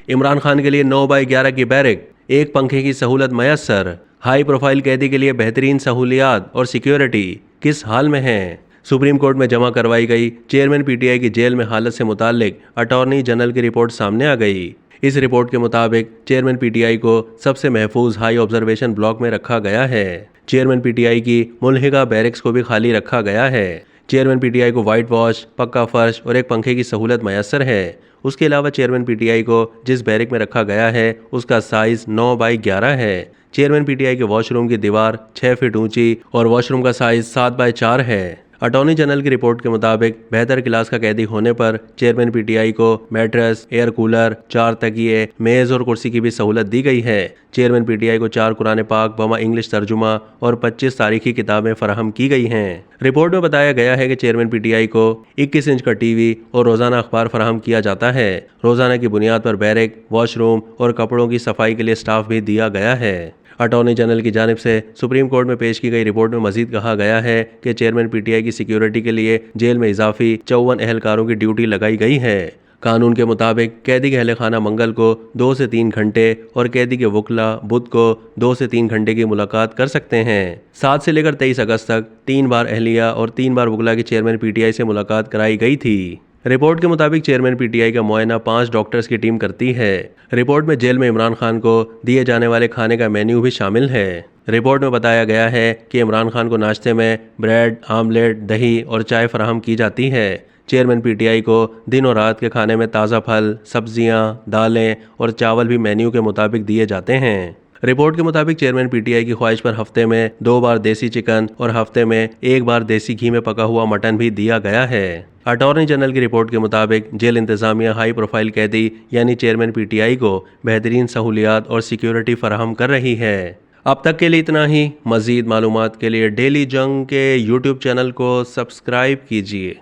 इमरान खान के लिए 9x11 की बैरक, एक पंखे की सहूलत मयसर। हाई प्रोफाइल कैदी के लिए बेहतरीन सहूलियात और सिक्योरिटी किस हाल में है। सुप्रीम कोर्ट में जमा करवाई गई चेयरमैन पीटीआई की जेल में हालत से मुताल्लिक अटॉर्नी जनरल की रिपोर्ट सामने आ गई। इस रिपोर्ट के मुताबिक चेयरमैन पीटीआई को सबसे महफूज हाई ऑब्जर्वेशन ब्लॉक में रखा गया है। चेयरमैन पीटीआई की मुल्हिका बैरक्स को भी खाली रखा गया है। चेयरमैन पीटीआई को वाइट वॉश, पक्का फर्श और एक पंखे की सहूलत मयसर है। उसके अलावा चेयरमैन पीटीआई को जिस बैरक में रखा गया है उसका साइज 9x11 है। चेयरमैन पीटीआई के वॉशरूम की दीवार 6 फीट ऊंची और वॉशरूम का साइज 7x4 है। अटॉर्नी जनरल की रिपोर्ट के मुताबिक बेहतर क्लास का कैदी होने पर चेयरमैन पीटीआई को मैट्रेस, एयर कूलर, 4 तकिए, मेज और कुर्सी की भी सहूलत दी गई है। चेयरमैन पीटीआई को 4 कुरान पाक बमा इंग्लिश तर्जुमा और 25 तारीखी किताबें फराहम की गई हैं। रिपोर्ट में बताया गया है कि चेयरमैन पीटीआई को 21 इंच का टीवी और रोजाना अखबार फराहम किया जाता है। रोजाना की बुनियाद पर बैरक, वॉशरूम और कपड़ों की सफाई के लिए स्टाफ भी दिया गया है। अटॉर्नी जनरल की जानिब से सुप्रीम कोर्ट में पेश की गई रिपोर्ट में मजीद कहा गया है कि चेयरमैन पीटीआई की सिक्योरिटी के लिए जेल में इजाफी 54 एहलकारों की ड्यूटी लगाई गई है। कानून के मुताबिक कैदी के अहल खाना मंगल को 2 से 3 घंटे और कैदी के वकला बुध को 2 से 3 घंटे की मुलाकात कर सकते हैं। 7 से लेकर 23 अगस्त तक 3 बार अहलिया और 3 बार वकला की चेयरमैन पीटीआई से मुलाकात कराई गई थी। रिपोर्ट के मुताबिक चेयरमैन पीटीआई का मुआयना 5 डॉक्टर्स की टीम करती है। रिपोर्ट में जेल में इमरान खान को दिए जाने वाले खाने का मेन्यू भी शामिल है। रिपोर्ट में बताया गया है कि इमरान खान को नाश्ते में ब्रेड, आमलेट, दही और चाय फराहम की जाती है। चेयरमैन पीटीआई को दिन और रात के खाने में ताज़ा फल, सब्जियां, दालें और चावल भी मेन्यू के मुताबिक दिए जाते हैं। रिपोर्ट के मुताबिक चेयरमैन पीटीआई की ख्वाहिश पर हफ्ते में 2 बार देसी चिकन और हफ्ते में 1 बार देसी घी में पका हुआ मटन भी दिया गया है। अटॉर्नी जनरल की रिपोर्ट के मुताबिक जेल इंतजामिया हाई प्रोफाइल कैदी यानी चेयरमैन पीटीआई को बेहतरीन सहूलियात और सिक्योरिटी फराहम कर रही है। अब तक के लिए इतना ही। मज़ीद मालूमात के लिए डेली जंग के यूट्यूब चैनल को सब्सक्राइब कीजिए।